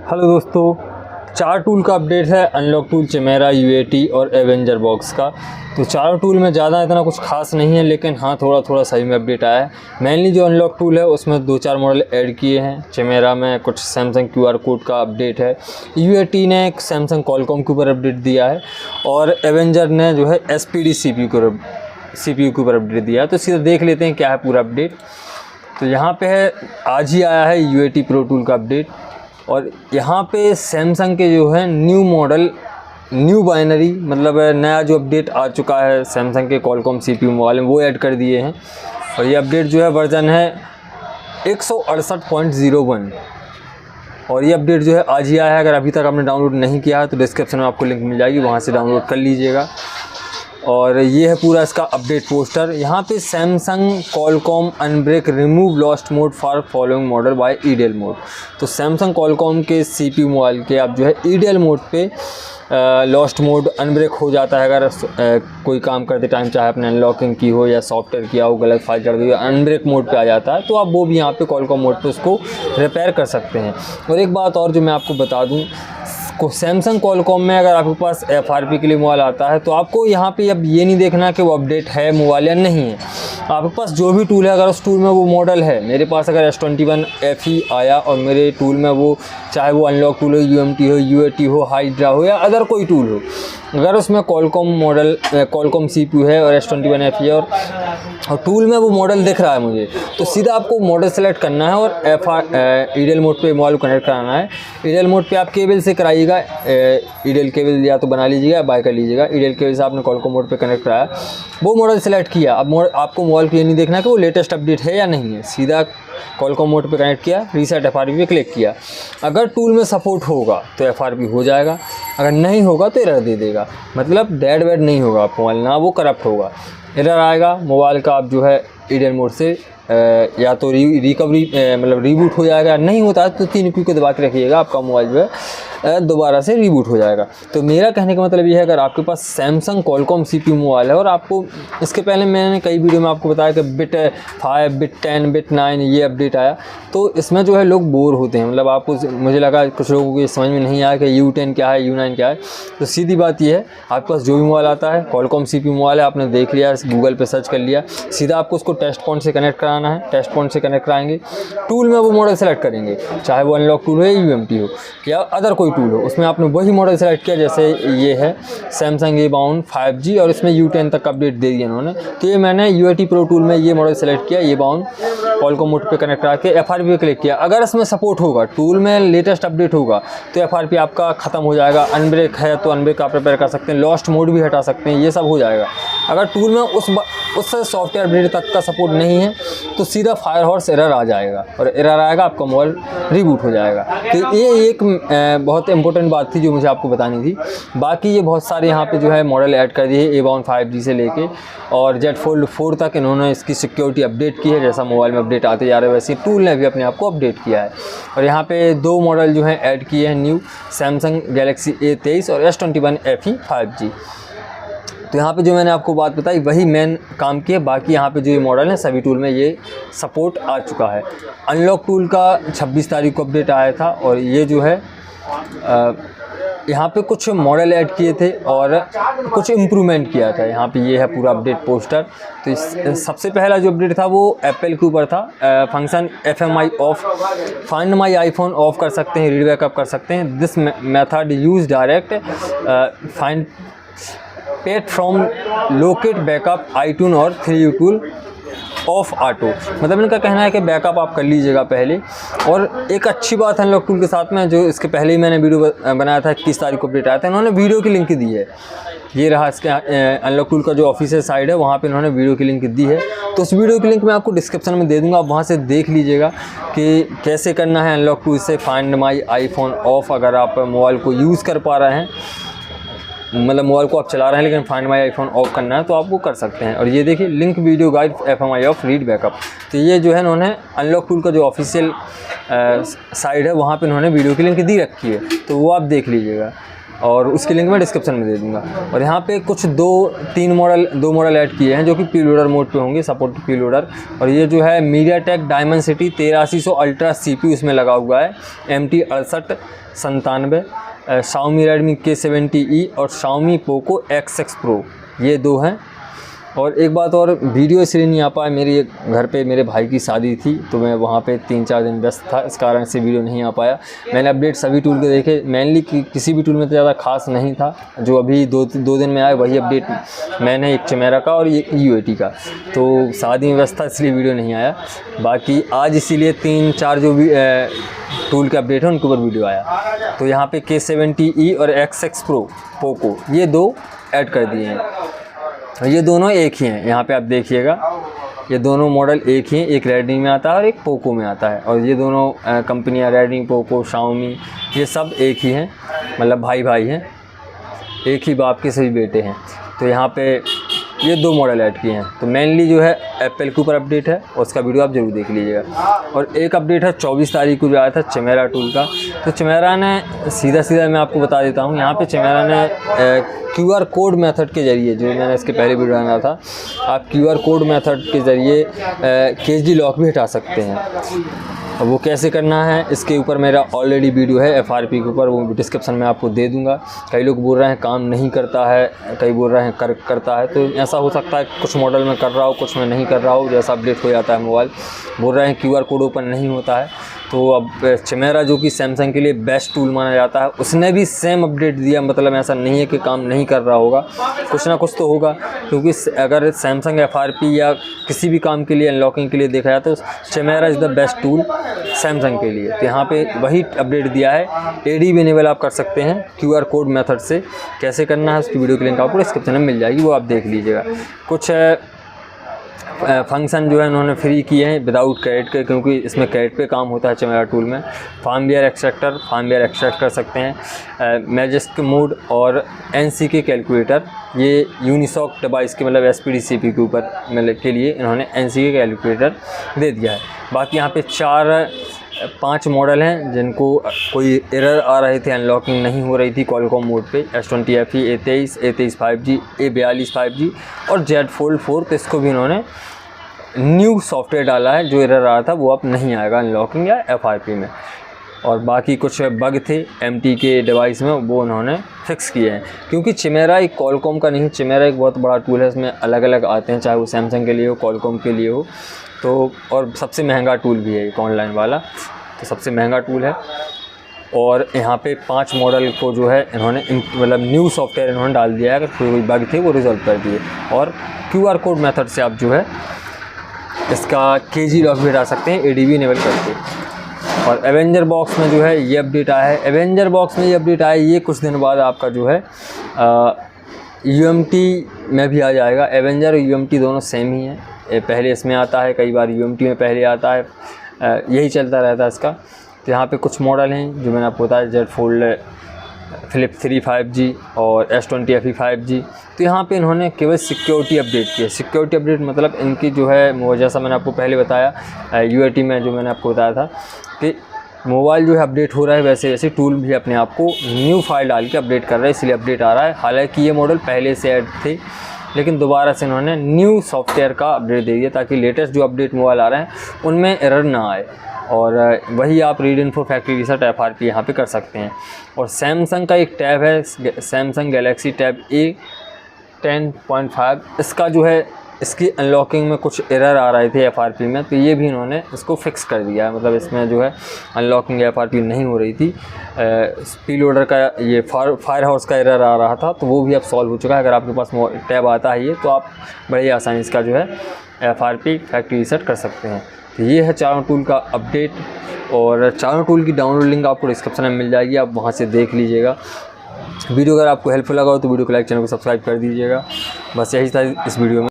Hello दोस्तों, 4 tool का update है। अनलॉक टूल, चिमेरा, यूएटी और एवेंजर बॉक्स का। तो चारों टूल में ज़्यादा इतना कुछ खास नहीं है, लेकिन हाँ थोड़ा सही में अपडेट आया है। मेनली जो अनलॉक टूल है उसमें 2-4 मॉडल ऐड किए हैं। चिमेरा में कुछ सैमसंग QR कोड का अपडेट है। यूएटी ने एक सैमसंग कॉलकॉम के ऊपर अपडेट दिया है और एवेंजर ने जो है SPD CPU के ऊपर अपडेट दिया है। तो सीधा देख लेते हैं क्या है पूरा अपडेट। तो यहाँ पे है, आज ही आया है UAT प्रो टूल का अपडेट। और यहाँ पे सैमसंग के जो है न्यू मॉडल, न्यू बाइनरी, मतलब नया जो अपडेट आ चुका है सैमसंग के कॉलकॉम CPU मोबाइल में, वो ऐड कर दिए हैं। और ये अपडेट जो है वर्जन है 168.01 और ये अपडेट जो है आज ही आया है। अगर अभी तक आपने डाउनलोड नहीं किया है तो डिस्क्रिप्शन में आपको लिंक मिल जाएगी, वहाँ से डाउनलोड कर लीजिएगा। और ये है पूरा इसका अपडेट पोस्टर। यहाँ पे Samsung Qualcomm unbrick remove lost mode for following model by EDL mode. तो सैमसंग कॉलकॉम के CPU मोबाइल के आप जो है ईडीएल मोड पे लॉस्ट मोड अनब्रेक हो जाता है। अगर कोई काम करते टाइम चाहे अपने अनलॉकिंग की हो या सॉफ्टवेयर किया हो, गलत फाइल चढ़ गई हो, अनब्रेक मोड पे आ जाता है, तो आप वो भी यहाँ पे कॉलकॉम मोड पे उसको रिपेयर कर सकते हैं। और एक बात और जो मैं आपको बता दूँ, सैमसंग कॉलकॉम में अगर आपके पास FRP के लिए मोबाइल आता है तो आपको यहाँ पे अब ये नहीं देखना कि वो अपडेट है मोबाइल या नहीं है। आपके पास जो भी टूल है, अगर उस टूल में वो मॉडल है, मेरे पास अगर S21 FE आया और मेरे टूल में वो, चाहे वो अनलॉक टूल हो, UMT हो, UAT हो, हाइड्रा हो या अदर कोई टूल हो, अगर उसमें कॉलकॉम मॉडल, कॉलकॉम CPU है और S21 FE और टूल में वो मॉडल दिख रहा है मुझे, तो सीधा आपको मॉडल सेलेक्ट करना है और ईडीएल मोड पे मोबाइल को कनेक्ट कराना है। ईडीएल मोड पे आप केबल से कराइएगा, ईडीएल केबल या तो बना लीजिएगा, बाय कर लीजिएगा। ईडीएल केबल से आपने कॉलकॉम मोड पे कनेक्ट कराया, वो मॉडल सेलेक्ट किया। अब आपको मोबाइल को ये नहीं देखना है कि वो लेटेस्ट अपडेट है या नहीं है, सीधा कॉलकॉम मोड पे कनेक्ट किया, रीसेट FRP पे क्लिक किया। अगर टूल में सपोर्ट होगा तो FRP हो जाएगा, अगर नहीं होगा तो एरर दे देगा। मतलब डेड वेड नहीं होगा आपका मोबाइल, ना वो करप्ट होगा। एरर आएगा मोबाइल का, आप जो है ईडीएल मोड से या तो रिकवरी मतलब रीबूट हो जाएगा। नहीं होता है तो 3 Q को दबा के रखिएगा, आपका मोबाइल जो है दोबारा से रीबूट हो जाएगा। तो मेरा कहने का मतलब ये है, अगर आपके पास सैमसंग कॉलकॉम CPU मोबाइल है और आपको, इसके पहले मैंने कई वीडियो में आपको बताया कि बिट 5, बिट 10, बिट 9 ये अपडेट आया, तो इसमें जो है लोग बोर होते हैं। मतलब आपको, मुझे लगा कुछ लोगों को ये समझ में नहीं आया कि U10 क्या है, U9 क्या है। तो सीधी बात ये है, आपके पास जो भी मोबाइल आता है, कॉलकॉम CPU मोबाइल है, आपने देख लिया, गूगल पर सर्च कर लिया, सीधा आपको उसको टेस्ट पॉइंट से कनेक्ट कराना है। टेस्ट पॉइंट से कनेक्ट कराएंगे, टूल में वो मॉडल सेलेक्ट करेंगे, चाहे वो अनलॉक टूल हो या UMT हो या अदर कोई टूल हो, उसमें आपने वही मॉडल सेलेक्ट किया। जैसे ये है सैमसंग A52 5G और इसमें U10 तक अपडेट दे दिया इन्होंने, तो ये मैंने UAT प्रो टूल में ये मॉडल सेलेक्ट किया, A52 कॉलकॉम मोड पे कनेक्ट करा के FRP पे क्लिक किया। अगर इसमें सपोर्ट होगा, टूल में लेटेस्ट अपडेट होगा, तो FRP आपका ख़त्म हो जाएगा। अनब्रेक है तो अनब्रेक आप रिपेयर कर सकते हैं, लॉस्ट मोड भी हटा सकते हैं, ये सब हो जाएगा। अगर टूल में उस सॉफ्टवेयर अपडेट तक का सपोर्ट नहीं है तो सीधा फायर हॉर्स एरर आ जाएगा और एरर आएगा, आपका मोबाइल रीबूट हो जाएगा। तो ये एक बहुत इंपॉर्टेंट बात थी जो मुझे आपको बतानी थी। बाकी ये बहुत सारे यहाँ पे जो है मॉडल ऐड कर दिए, A52 5G से लेके और Z Fold 4 तक इन्होंने इसकी सिक्योरिटी अपडेट की है। जैसा मोबाइल में अपडेट आते जा रहे हैं वैसे टूल ने भी अपने आप को अपडेट किया है। और यहाँ पे 2 मॉडल जो हैं ऐड किए हैं न्यू, सैमसंग गैलेक्सी A23 और S21 FE 5G। तो यहाँ पे जो मैंने आपको बात बताई वही मेन काम की है। बाकी यहाँ पे जो ये मॉडल है सभी टूल में ये सपोर्ट आ चुका है। अनलॉक टूल का 26 तारीख को अपडेट आया था और ये जो है यहाँ पे कुछ मॉडल ऐड किए थे और कुछ इम्प्रूवमेंट किया था। यहाँ पे ये है पूरा अपडेट पोस्टर। तो सबसे पहला जो अपडेट था वो एप्पल के ऊपर था। Function FMI of, find my iPhone of कर सकते हैं, रीड बैकअप कर सकते हैं। This method use direct find pet from locate backup iTunes और 3U टूल ऑफ ऑटो। मतलब इनका कहना है कि बैकअप आप कर लीजिएगा पहले। और एक अच्छी बात है अनलॉक टूल के साथ में, जो इसके पहले ही मैंने वीडियो बनाया था, 21 तारीख को अपडेट आया था, इन्होंने वीडियो की लिंक दी है। ये रहा इसके अनलॉक टूल का जो ऑफिशियल साइट है, वहाँ पे इन्होंने वीडियो की लिंक दी है। तो उस वीडियो की लिंक मैं आपको डिस्क्रिप्शन में दे दूँगा, आप वहाँ से देख लीजिएगा कि कैसे करना है अनलॉक टूल से फाइंड माई आईफोन ऑफ। अगर आप मोबाइल को यूज़ कर पा रहे हैं, मतलब मोबाइल को आप चला रहे हैं लेकिन फाइंड माई आईफोन ऑफ करना है, तो आप वो कर सकते हैं। और ये देखिए link video guide FMI of read backup. तो ये जो है इन्होंने अनलॉक टूल का जो ऑफिशियल साइट है वहाँ पे इन्होंने वीडियो की लिंक दी रखी है, तो वो आप देख लीजिएगा। और उसकी लिंक मैं डिस्क्रिप्शन में दे दूंगा। और यहाँ पे कुछ दो मॉडल ऐड किए हैं जो कि प्रीलोडर मोड पे होंगे, सपोर्ट प्रीलोडर। और ये जो है मीडियाटेक डायमेंसिटी 8300 अल्ट्रा CPU इसमें लगा हुआ है, MT 6897, Xiaomi Redmi K70e और Xiaomi Poco XX Pro, ये दो हैं। और एक बात और, वीडियो इसलिए नहीं आ पाया, मेरे घर पे मेरे भाई की शादी थी तो मैं वहाँ पे 3-4 दिन व्यस्त था, इस कारण से वीडियो नहीं आ पाया। मैंने अपडेट सभी टूल के देखे, मेनली किसी भी टूल में तो ज़्यादा खास नहीं था, जो अभी दो दिन में आए वही अपडेट मैंने, एक चमेरा का और एक UAT का। तो शादी में व्यस्त था इसलिए वीडियो नहीं आया। बाकी आज इसीलिए 3-4 जो भी टूल के अपडेट है उनके ऊपर वीडियो आया। तो यहाँ पे K70e और XX Pro पोको, ये दो ऐड कर दिए हैं। ये दोनों एक ही हैं, यहाँ पे आप देखिएगा, ये दोनों मॉडल एक ही हैं, एक रेडमी में आता है और एक पोको में आता है। और ये दोनों कंपनियाँ रेडमी, पोको, शाओमी, ये सब एक ही हैं, मतलब भाई हैं, एक ही बाप के सभी बेटे हैं। तो यहाँ पे ये दो मॉडल ऐड किए हैं। तो मेनली जो है एप्पल के ऊपर अपडेट है, और उसका वीडियो आप ज़रूर देख लीजिएगा। और एक अपडेट है 24 तारीख को जो आया था चमेरा टूल का। तो चमेरा ने सीधा मैं आपको बता देता हूँ, यहाँ पे चमेरा ने QR कोड मेथड के ज़रिए, जो मैंने इसके पहले वीडियो बनाया था, आप QR कोड मेथड के ज़रिए केजी लॉक भी हटा सकते हैं। अब वो कैसे करना है, इसके ऊपर मेरा ऑलरेडी वीडियो है FRP के ऊपर, वो डिस्क्रिप्शन में आपको दे दूंगा। कई लोग बोल रहे हैं काम नहीं करता है, कई बोल रहे हैं करता है। तो ऐसा हो सकता है कुछ मॉडल में कर रहा हो, कुछ में नहीं कर रहा हो, जैसा अपडेट हो जाता है मोबाइल। बोल रहे हैं QR कोड ओपन नहीं होता है। तो अब चमेरा जो कि सैमसंग के लिए बेस्ट टूल माना जाता है, उसने भी सेम अपडेट दिया। मतलब ऐसा नहीं है कि काम नहीं कर रहा होगा, कुछ ना कुछ तो होगा। क्योंकि अगर सैमसंग FRP या किसी भी काम के लिए अनलॉकिंग के लिए देखा जाए तो Chamera is the best tool Samsung के लिए। तो यहाँ पे वही अपडेट दिया है। AD भी इनेबल आप कर सकते हैं QR कोड मेथड से। कैसे करना है उसकी वीडियो की लिंक आपको डिस्क्रिप्शन में मिल जाएगी, वो आप देख लीजिएगा। कुछ फंक्शन जो है उन्होंने फ्री किए हैं विदाउट क्रेडिट के, क्योंकि इसमें क्रेडिट पे काम होता है चमेरा टूल में। फार्मवेयर एक्सट्रैक्ट कर सकते हैं, मैजिक मोड और NCK कैलकुलेटर, ये यूनिसॉक डिवाइस के मतलब SPD-CP के ऊपर मतलब के लिए इन्होंने NCK कैलकुलेटर दे दिया है। बाकी यहाँ पे 4-5 मॉडल हैं जिनको कोई एरर आ रहे थे, अनलॉकिंग नहीं हो रही थी कॉलकॉम मोड पे, S20 FE, A23 5G, A42 5G और Z Fold 4। तो इसको भी इन्होंने न्यू सॉफ्टवेयर डाला है, जो एरर आ रहा था वो अब नहीं आएगा अनलॉकिंग या FRP में। और बाकी कुछ बग थे MT के डिवाइस में, वो उन्होंने फिक्स किए हैं। क्योंकि चमेरा एक कॉलकॉम का नहीं, चमेरा एक बहुत बड़ा टूल है, इसमें अलग अलग आते हैं, चाहे वो सैमसंग के लिए हो, कॉलकॉम के लिए हो। तो और सबसे महंगा टूल भी है एक ऑनलाइन वाला, तो सबसे महंगा टूल है। और यहाँ पे 5 मॉडल को जो है इन्होंने मतलब न्यू सॉफ्टवेयर इन्होंने डाल दिया है। अगर कोई बग थे वो रिजॉल्व कर दिए। और QR कोड मेथड से आप जो है इसका KG लॉक भी हटा सकते हैं, AD भी इनेबल करके। और एवेंजर बॉक्स में जो है ये अपडेट आया है। एवेंजर बॉक्स में ये अपडेट आया है, ये कुछ दिन बाद आपका जो है UMT में भी आ जाएगा। एवेंजर और UMT दोनों सेम ही हैं, पहले इसमें आता है, कई बार UMT में पहले आता है, यही चलता रहता है इसका। तो यहाँ पे कुछ मॉडल हैं जो मैंने आपको बताया, Z Fold Flip 3 5G और S20 FE 5G। तो यहाँ पे इन्होंने केवल सिक्योरिटी अपडेट की है। सिक्योरिटी अपडेट मतलब इनकी जो है, जैसा मैंने आपको पहले बताया UAT में जो मैंने आपको बताया था कि मोबाइल जो है अपडेट हो रहा है, वैसे वैसे टूल भी अपने आप को न्यू फाइल डाल के अपडेट कर रहा है, इसलिए अपडेट आ रहा है। हालांकि ये मॉडल पहले से ऐड थे, लेकिन दोबारा से इन्होंने न्यू सॉफ्टवेयर का अपडेट दे दिया ताकि लेटेस्ट जो अपडेट मोबाइल आ रहे हैं उनमें एरर ना आए। और वही आप read info factory reset FRP यहाँ पे कर सकते हैं। और सैमसंग का एक टैब है, सैमसंग गैलेक्सी टैब A10.5, इसका जो है इसकी अनलॉकिंग में कुछ एरर आ रहे थे FRP में, तो ये भी इन्होंने इसको फिक्स कर दिया है। मतलब इसमें जो है अनलॉकिंग FRP नहीं हो रही थी, प्रीलोडर का ये फायर हाउस का एरर आ रहा था, तो वो भी अब सॉल्व हो चुका है। अगर आपके पास टैब आता है ये, तो आप बड़ी आसानी इसका जो है FRP फैक्ट्री रीसेट कर सकते हैं। तो ये है चारों टूल का अपडेट। और चारों टूल की डाउनलोड लिंक आपको डिस्क्रिप्शन में मिल जाएगी, आप वहाँ से देख लीजिएगा। वीडियो अगर आपको हेल्पफुल लगा हो तो वीडियो को लाइक, चैनल को सब्सक्राइब कर दीजिएगा। बस यही था इस वीडियो में।